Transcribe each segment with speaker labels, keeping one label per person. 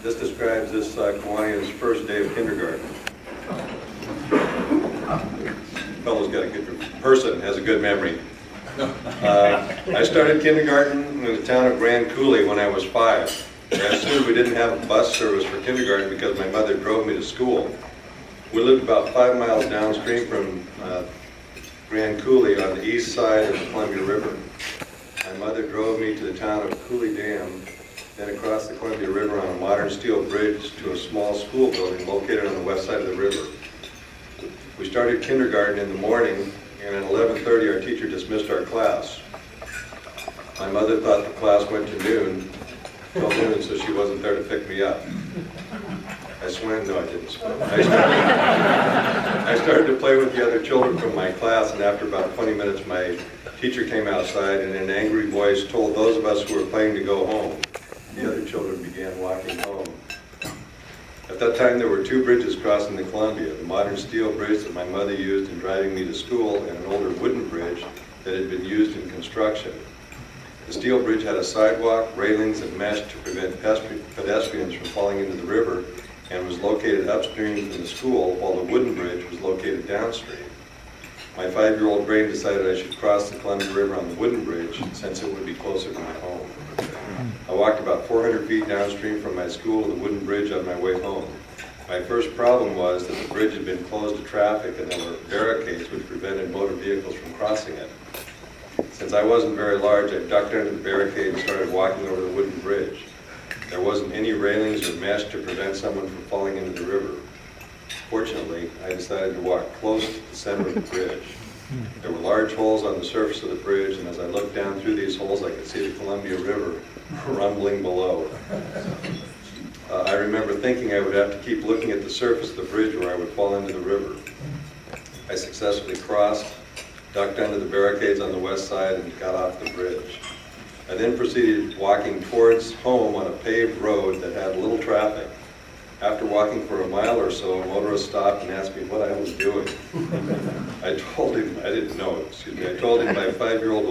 Speaker 1: This describes this Kiwani's first day of kindergarten. Person has a good memory. I started kindergarten in the town of Grand Coulee when I was 5. I assumed we didn't have a bus service for kindergarten because my mother drove me to school. We lived about 5 miles downstream from Grand Coulee on the east side of the Columbia River. My mother drove me to the town of Coulee Dam, then across the Columbia River on a modern steel bridge to a small school building located on the west side of the river. We started kindergarten in the morning, and at 11:30 our teacher dismissed our class. My mother thought the class went to noon, till noon, so she wasn't there to pick me up. I swam, no I didn't swim. I started to play with the other children from my class, and after about 20 minutes my teacher came outside and in an angry voice told those of us who were playing to go home. The other children began walking home. At that time there were 2 bridges crossing the Columbia, the modern steel bridge that my mother used in driving me to school and an older wooden bridge that had been used in construction. The steel bridge had a sidewalk, railings, and mesh to prevent pedestrians from falling into the river and was located upstream from the school, while the wooden bridge was located downstream. My 5-year-old brain decided I should cross the Columbia River on the wooden bridge since it would be closer to my home. I walked about 400 feet downstream from my school to the wooden bridge on my way home. My first problem was that the bridge had been closed to traffic and there were barricades which prevented motor vehicles from crossing it. Since I wasn't very large, I ducked under the barricade and started walking over the wooden bridge. There wasn't any railings or mesh to prevent someone from falling into the river. Fortunately, I decided to walk close to the center of the bridge. There were large holes on the surface of the bridge, and as I looked down through these holes, I could see the Columbia River rumbling below. I remember thinking I would have to keep looking at the surface of the bridge or I would fall into the river. I successfully crossed, ducked under the barricades on the west side, and got off the bridge. I then proceeded walking towards home on a paved road that had little traffic. After walking for a mile or so, a motorist stopped and asked me what I was doing. I told him, I didn't know, excuse me, I told him in my 5-year-old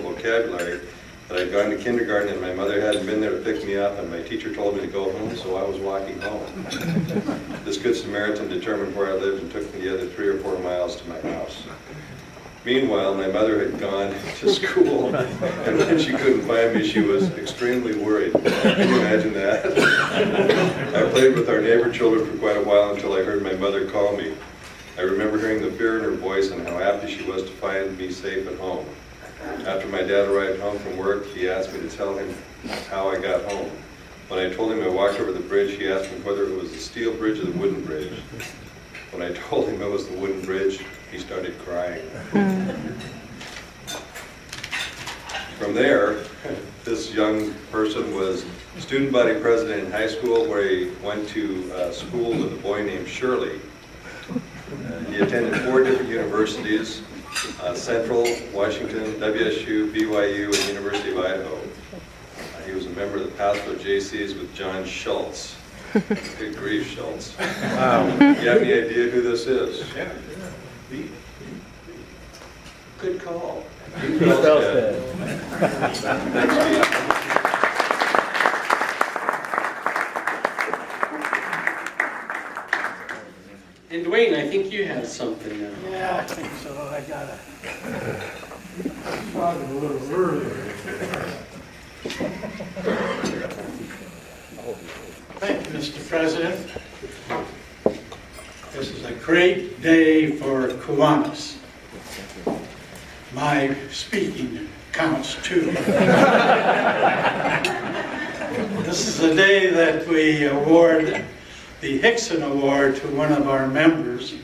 Speaker 1: vocabulary that I'd gone to kindergarten and my mother hadn't been there to pick me up, and my teacher told me to go home, so I was walking home. This good Samaritan determined where I lived and took me the other 3 or 4 miles to my house. Meanwhile, my mother had gone to school, and when she couldn't find me, she was extremely worried. Can you imagine that? I played with our neighbor children for quite a while until I heard my mother call me. I remember hearing the fear in her voice and how happy she was to find me safe at home. After my dad arrived home from work, he asked me to tell him how I got home. When I told him I walked over the bridge, he asked me whether it was the steel bridge or the wooden bridge. When I told him it was the wooden bridge, he started crying. From there, this young person was student body president in high school, where he went to school with a boy named Shirley. He attended 4 different universities, Central, Washington, WSU, BYU, and University of Idaho. He was a member of the Pasco JCs with John Schultz. Good grief, Schultz. Wow. Do you have any idea who this is?
Speaker 2: Yeah. Pete.
Speaker 1: Good call.
Speaker 3: Pete Felsted.
Speaker 1: Thanks, Pete.
Speaker 4: And Dwayne, I think you have something now.
Speaker 5: Yeah, I think so. I gotta talk a little earlier. Thank you, Mr. President. This is a great day for Kiwanis. My speaking counts too. This is the day that we award the Hixson Award to one of our members,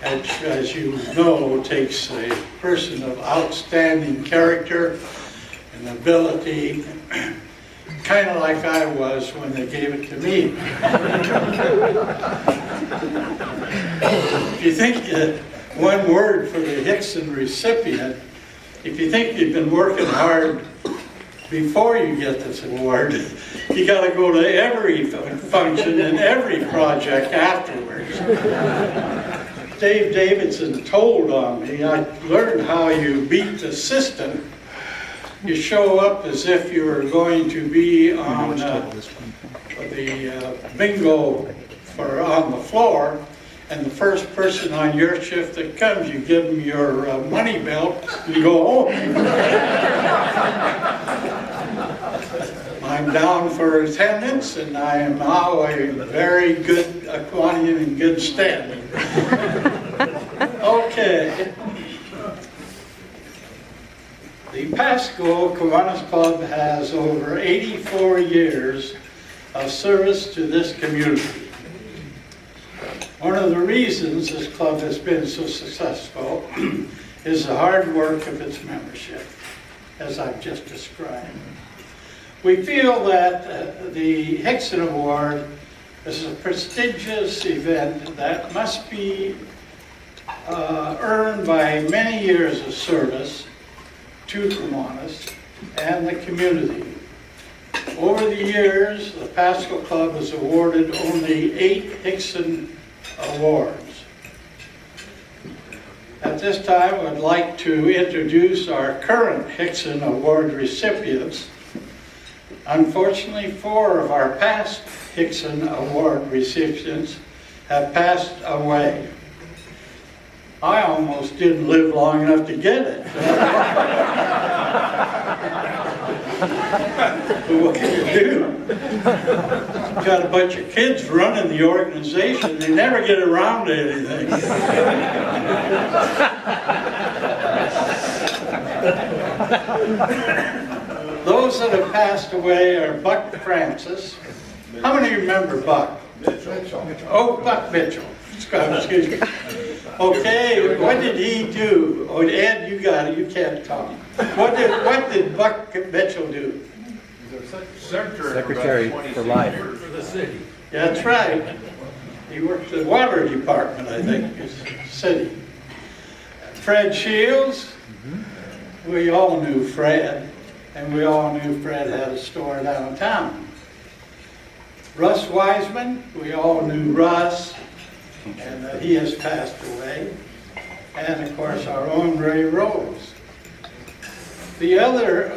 Speaker 5: which, as you know, takes a person of outstanding character and ability, kind of like I was when they gave it to me. If you think one word for the Hixson recipient, if you think you've been working hard before you get this award, you got to go to every function and every project afterwards. Dave Davidson told on me, I learned how you beat the system You show up as if you were going to be on the bingo on the floor, and the first person on your shift that comes, you give them your money belt, and you go home. I'm down for attendance, and I am now a very good Kiwanian in good standing. Okay. The Pasco Kiwanis Club has over 84 years of service to this community. One of the reasons this club has been so successful is the hard work of its membership, as I've just described. We feel that the Hixson Award is a prestigious event that must be earned by many years of service to Kiwanis and the community. Over the years, the Pasco Club has awarded only 8 Hixson Awards. At this time, I would like to introduce our current Hixson Award recipients. Unfortunately, 4 of our past Hixson Award recipients have passed away. I almost didn't live long enough to get it. But what can you do? You've got a bunch of kids running the organization, they never get around to anything. Those that have passed away are Buck Francis. How many remember Buck? Mitchell. Oh, Buck Mitchell. Excuse me. Okay, what did he do? Oh, Ed, you got it. You can't talk. What did Buck Mitchell do?
Speaker 2: Secretary for life.
Speaker 5: For the city. Yeah, that's right. He worked the water department, I think, is city. Fred Shields. We all knew Fred, and we all knew Fred had a store downtown. Russ Wiseman. We all knew Russ, and he has passed away. And of course, our own Ray Rose. The other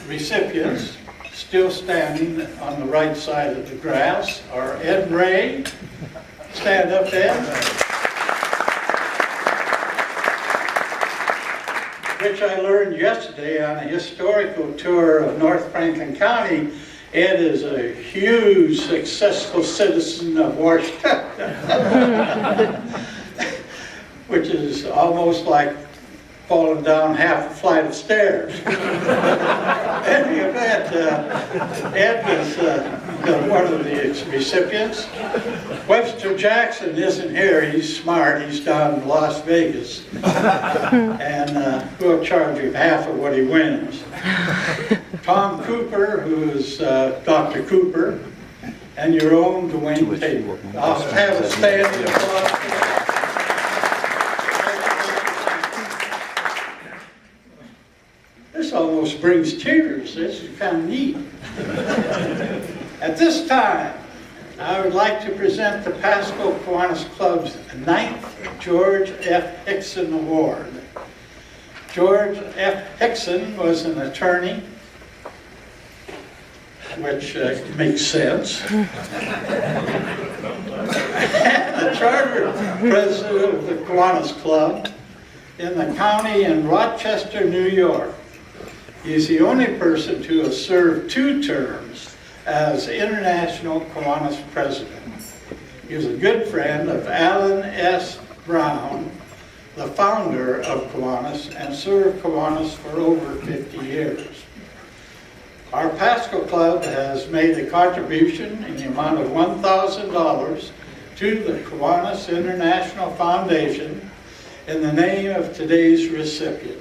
Speaker 5: recipients, still standing on the right side of the grass, are Ed and Ray. Stand up, Ed. Which I learned yesterday on a historical tour of North Franklin County. Ed is a huge, successful citizen of Washington, which is almost like falling down half a flight of stairs. Any event, Ed was one of the recipients. Webster Jackson isn't here. He's smart. He's down in Las Vegas. And we'll charge him half of what he wins. Tom Cooper, who is Dr. Cooper, and your own Dwayne Tabor. I'll have a standing applause. This almost brings tears. This is kind of neat. At this time, I would like to present the Pasco Kiwanis Club's 9th George F. Hixson Award. George F. Hixson was an attorney, which makes sense, and the charter president of the Kiwanis Club in the county in Rochester, New York. He's the only person to have served 2 terms as International Kiwanis President. He was a good friend of Alan S. Brown, the founder of Kiwanis, and served Kiwanis for over 50 years. Our Pasco Club has made a contribution in the amount of $1,000 to the Kiwanis International Foundation in the name of today's recipient.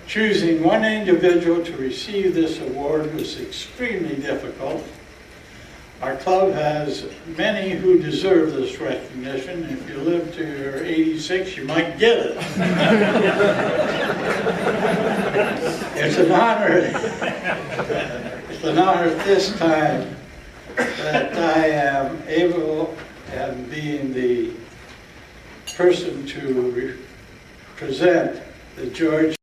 Speaker 5: Choosing one individual to receive this award was extremely difficult. Our club has many who deserve this recognition. If you live to your 86, you might get it. It's an honor at this time that I am able and being the person to present the George.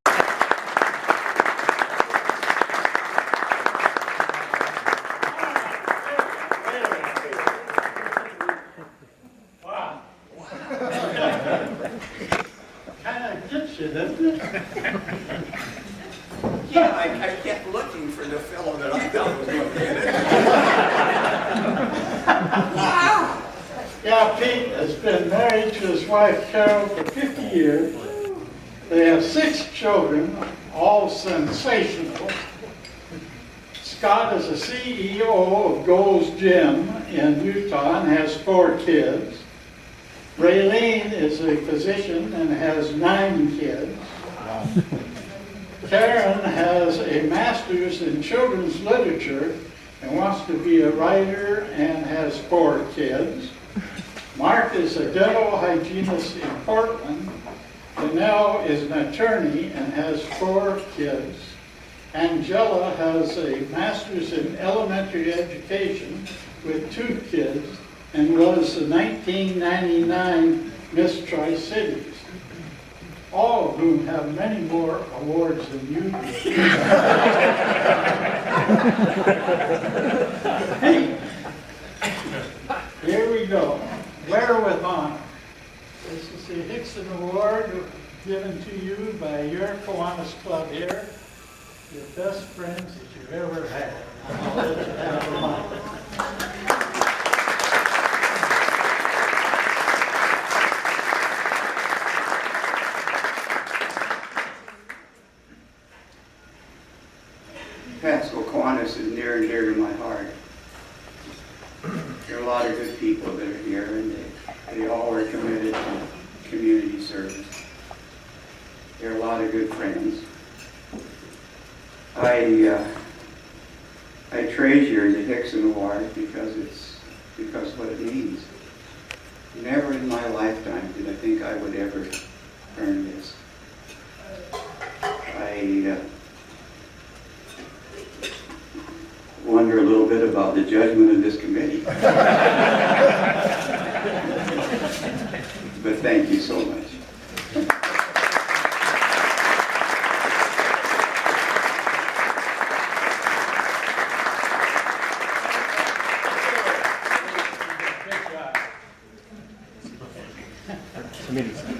Speaker 5: Pete has been married to his wife Carol for 50 years. They have 6 children, all sensational. Scott is a CEO of Gold's Gym in Utah and has 4 kids. Raylene is a physician and has 9 kids. Karen has a master's in children's literature and wants to be a writer and has 4 kids. Mark is a dental hygienist in Portland. Danelle is an attorney and has 4 kids. Angela has a master's in elementary education with 2 kids and was the 1999 Miss Tri-Cities, all of whom have many more awards than you do. Hey, here we go. Wear with honor. This is the Hixson Award given to you by your Kiwanis Club here. Your best friends that you've ever had. I'll let you have the mic.
Speaker 2: Pasco Kiwanis is near and dear to my heart. There are a lot of good people that are here, and they all are committed to community service. There are a lot of good friends. I treasure the Hixson Award because what it means. Never in my lifetime did I think I would ever earn this. I wonder a little bit about the judgment of this committee. But thank you so much.
Speaker 5: Good job.